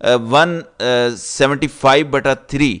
175/3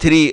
3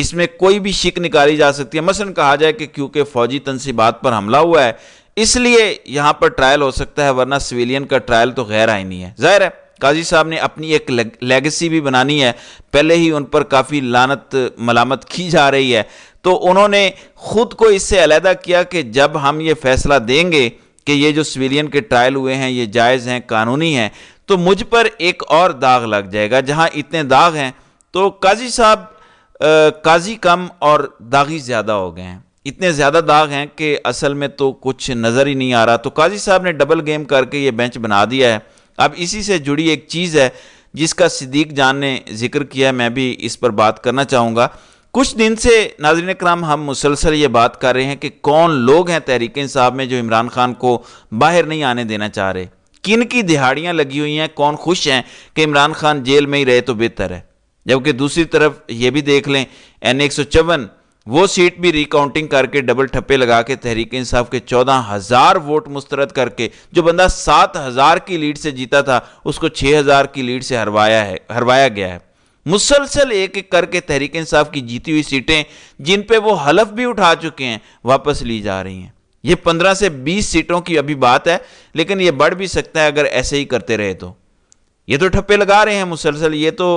اس میں کوئی بھی شک نکالی جا سکتی ہے. مثلا کہا جائے کہ کیونکہ فوجی تنصیبات پر حملہ ہوا ہے اس لیے یہاں پر ٹرائل ہو سکتا ہے, ورنہ سویلین کا ٹرائل تو غیر آئینی ہے. ظاہر ہے قاضی صاحب نے اپنی ایک لیگیسی بھی بنانی ہے, پہلے ہی ان پر کافی لعنت ملامت کی جا رہی ہے, تو انہوں نے خود کو اس سے علیحدہ کیا کہ جب ہم یہ فیصلہ دیں گے کہ یہ جو سویلین کے ٹرائل ہوئے ہیں یہ جائز ہیں, قانونی ہیں, تو مجھ پر ایک اور داغ لگ جائے گا. جہاں اتنے داغ ہیں تو قاضی صاحب قاضی کم اور داغی زیادہ ہو گئے ہیں. اتنے زیادہ داغ ہیں کہ اصل میں تو کچھ نظر ہی نہیں آ رہا. تو قاضی صاحب نے ڈبل گیم کر کے یہ بینچ بنا دیا ہے. اب اسی سے جڑی ایک چیز ہے جس کا صدیق جان نے ذکر کیا, میں بھی اس پر بات کرنا چاہوں گا. کچھ دن سے ناظرین کرام ہم مسلسل یہ بات کر رہے ہیں کہ کون لوگ ہیں تحریک انصاف میں جو عمران خان کو باہر نہیں آنے دینا چاہ رہے, کن کی دہاڑیاں لگی ہوئی ہیں, کون خوش ہیں کہ عمران خان جیل میں ہی رہے تو بہتر ہے. جبکہ دوسری طرف یہ بھی دیکھ لیں N154 وہ سیٹ بھی ریکاؤنٹنگ کر کے ڈبل ٹھپے لگا کے تحریک انصاف کے 14,000 ووٹ مسترد کر کے, جو بندہ 7,000 کی لیڈ سے جیتا تھا اس کو 6,000 کی لیڈ سے ہروایا گیا ہے. مسلسل ایک ایک کر کے تحریک انصاف کی جیتی ہوئی سیٹیں جن پہ وہ حلف بھی اٹھا چکے ہیں واپس لی جا رہی ہیں. یہ 15 سے 20 سیٹوں کی ابھی بات ہے, لیکن یہ بڑھ بھی سکتا ہے اگر ایسے ہی کرتے رہے تو. یہ تو ٹھپے لگا رہے ہیں مسلسل, یہ تو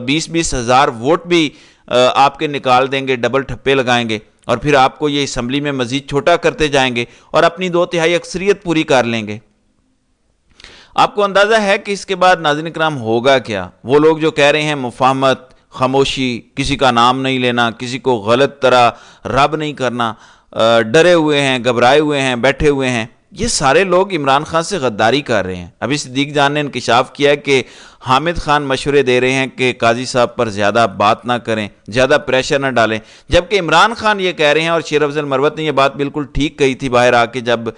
20-20 ہزار ووٹ بھی آپ کے نکال دیں گے, ڈبل ٹھپے لگائیں گے, اور پھر آپ کو یہ اسمبلی میں مزید چھوٹا کرتے جائیں گے اور اپنی 2/3 اکثریت پوری کر لیں گے. آپ کو اندازہ ہے کہ اس کے بعد ناظرین کرام ہوگا کیا؟ وہ لوگ جو کہہ رہے ہیں مفاہمت, خاموشی, کسی کا نام نہیں لینا, کسی کو غلط طرح رب نہیں کرنا, ڈرے ہوئے ہیں, گھبرائے ہوئے ہیں, بیٹھے ہوئے ہیں, یہ سارے لوگ عمران خان سے غداری کر رہے ہیں. ابھی صدیق جان نے انکشاف کیا ہے کہ حامد خان مشورے دے رہے ہیں کہ قاضی صاحب پر زیادہ بات نہ کریں, زیادہ پریشر نہ ڈالیں, جبکہ عمران خان یہ کہہ رہے ہیں, اور شیر افضل مروت نے یہ بات بالکل ٹھیک کہی تھی باہر آ کے جب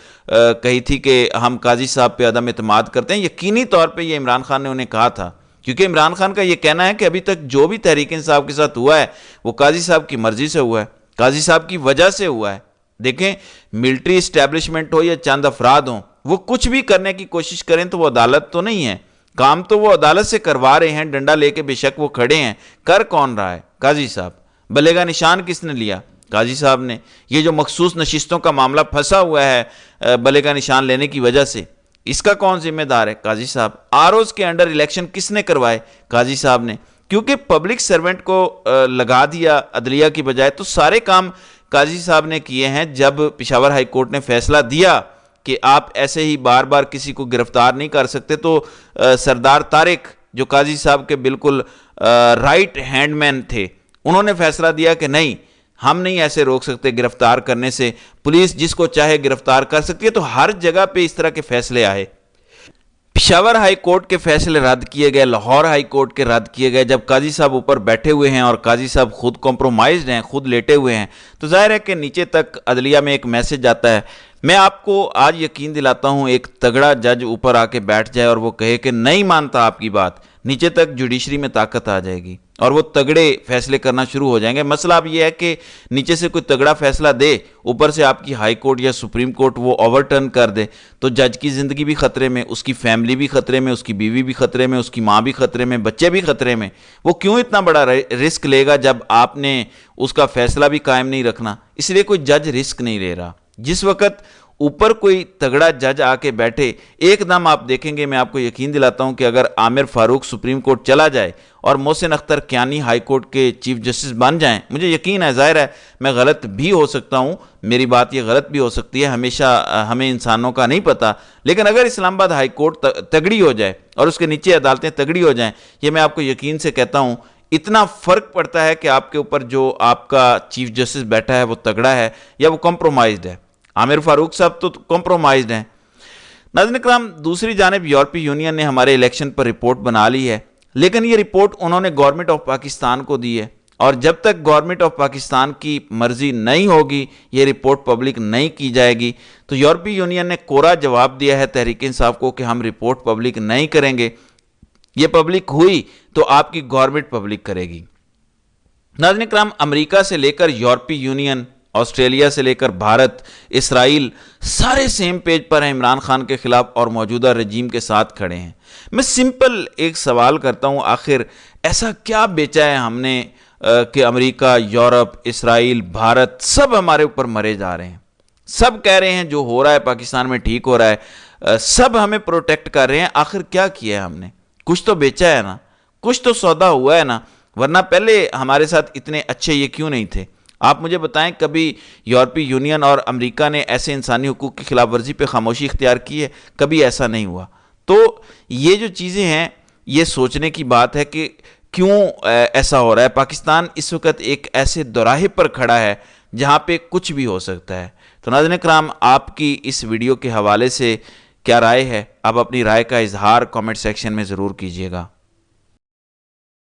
کہی تھی کہ ہم قاضی صاحب پہ عدم اعتماد کرتے ہیں. یقینی طور پہ یہ عمران خان نے انہیں کہا تھا, کیونکہ عمران خان کا یہ کہنا ہے کہ ابھی تک جو بھی تحریک انصاف کے ساتھ ہوا ہے وہ قاضی صاحب کی مرضی سے ہوا ہے, قاضی صاحب کی وجہ سے ہوا ہے. دیکھیں ملٹری اسٹیبلشمنٹ ہو یا چند افراد ہوں, وہ کچھ بھی کرنے کی کوشش کریں تو وہ عدالت تو نہیں ہے, کام تو وہ عدالت سے کروا رہے ہیں, ڈنڈا لے کے بے شک وہ کھڑے ہیں, کر کون رہا ہے؟ قاضی صاحب. بلے کا نشان کس نے لیا؟ قاضی صاحب نے. یہ جو مخصوص نشستوں کا معاملہ پھنسا ہوا ہے بلے کا نشان لینے کی وجہ سے, اس کا کون ذمہ دار ہے؟ قاضی صاحب. ROs کے انڈر الیکشن کس نے کروائے؟ قاضی صاحب نے. کیونکہ پبلک سرونٹ کو لگا دیا عدلیہ کی بجائے, تو سارے کام قاضی صاحب نے کیے ہیں. جب پشاور ہائی کورٹ نے فیصلہ دیا کہ آپ ایسے ہی بار بار کسی کو گرفتار نہیں کر سکتے, تو سردار طارق جو قاضی صاحب کے بالکل رائٹ ہینڈ مین تھے, انہوں نے فیصلہ دیا کہ نہیں, ہم نہیں ایسے روک سکتے گرفتار کرنے سے, پولیس جس کو چاہے گرفتار کر سکتی ہے. تو ہر جگہ پہ اس طرح کے فیصلے آئے. پشاور ہائی کورٹ کے فیصلے رد کیے گئے, لاہور ہائی کورٹ کے رد کیے گئے. جب قاضی صاحب اوپر بیٹھے ہوئے ہیں اور قاضی صاحب خود کمپرومائزڈ ہیں, خود لیٹے ہوئے ہیں, تو ظاہر ہے کہ نیچے تک عدلیہ میں ایک میسج آتا ہے. میں آپ کو آج یقین دلاتا ہوں, ایک تگڑا جج اوپر آ کے بیٹھ جائے اور وہ کہے کہ نہیں مانتا آپ کی بات, نیچے تک جوڈیشری میں طاقت آ جائے گی اور وہ تگڑے فیصلے کرنا شروع ہو جائیں گے. مسئلہ اب یہ ہے کہ نیچے سے کوئی تگڑا فیصلہ دے, اوپر سے آپ کی ہائی کورٹ یا سپریم کورٹ وہ اوور ٹرن کر دے, تو جج کی زندگی بھی خطرے میں, اس کی فیملی بھی خطرے میں, اس کی بیوی بھی خطرے میں, اس کی ماں بھی خطرے میں, بچے بھی خطرے میں. وہ کیوں اتنا بڑا رسک لے گا جب آپ نے اس کا فیصلہ بھی قائم نہیں رکھنا؟ اس لیے کوئی جج رسک نہیں لے رہا. جس وقت اوپر کوئی تگڑا جج آ کے بیٹھے, ایک دم آپ دیکھیں گے, میں آپ کو یقین دلاتا ہوں کہ اگر عامر فاروق سپریم کورٹ چلا جائے اور محسن اختر کیانی ہائی کورٹ کے چیف جسٹس بن جائیں, مجھے یقین ہے, ظاہر ہے میں غلط بھی ہو سکتا ہوں, میری بات یہ غلط بھی ہو سکتی ہے, ہمیشہ ہمیں انسانوں کا نہیں پتہ, لیکن اگر اسلام آباد ہائی کورٹ تگڑی ہو جائے اور اس کے نیچے عدالتیں تگڑی ہو جائیں, یہ میں آپ کو یقین سے کہتا ہوں, اتنا فرق پڑتا ہے کہ آپ کے اوپر جو آپ کا چیف جسٹس بیٹھا ہے وہ تگڑا ہے یا وہ کمپرومائزڈ ہے. عامر فاروق صاحب تو کمپرومائزڈ ہیں. ناظرین کرام, دوسری جانب یورپی یونین نے ہمارے الیکشن پر رپورٹ بنا لی ہے, لیکن یہ رپورٹ انہوں نے گورنمنٹ آف پاکستان کو دی ہے, اور جب تک گورنمنٹ آف پاکستان کی مرضی نہیں ہوگی یہ رپورٹ پبلک نہیں کی جائے گی. تو یورپی یونین نے کورا جواب دیا ہے تحریک انصاف کو کہ ہم رپورٹ پبلک نہیں کریں گے, یہ پبلک ہوئی تو آپ کی گورنمنٹ پبلک کرے گی. ناظرین کرام, امریکہ سے لے کر یورپی یونین, آسٹریلیا سے لے کر بھارت, اسرائیل, سارے سیم پیج پر ہیں عمران خان کے خلاف اور موجودہ رجیم کے ساتھ کھڑے ہیں. میں سمپل ایک سوال کرتا ہوں, آخر ایسا کیا بیچا ہے ہم نے کہ امریکہ، یورپ، اسرائیل، بھارت سب ہمارے اوپر مرے جا رہے ہیں، سب کہہ رہے ہیں جو ہو رہا ہے پاکستان میں ٹھیک ہو رہا ہے، سب ہمیں پروٹیکٹ کر رہے ہیں. آخر کیا کیا ہے ہم نے؟ کچھ تو بیچا ہے نا، کچھ تو سودا ہوا ہے نا، ورنہ پہلے ہمارے ساتھ اتنے اچھے یہ کیوں نہیں تھے؟ آپ مجھے بتائیں کبھی یورپی یونین اور امریکہ نے ایسے انسانی حقوق کی خلاف ورزی پہ خاموشی اختیار کی ہے؟ کبھی ایسا نہیں ہوا. تو یہ جو چیزیں ہیں یہ سوچنے کی بات ہے کہ کیوں ایسا ہو رہا ہے. پاکستان اس وقت ایک ایسے دوراہے پر کھڑا ہے جہاں پہ کچھ بھی ہو سکتا ہے. تو ناظرین کرام، آپ کی اس ویڈیو کے حوالے سے کیا رائے ہے؟ آپ اپنی رائے کا اظہار کامنٹ سیکشن میں ضرور کیجیے گا.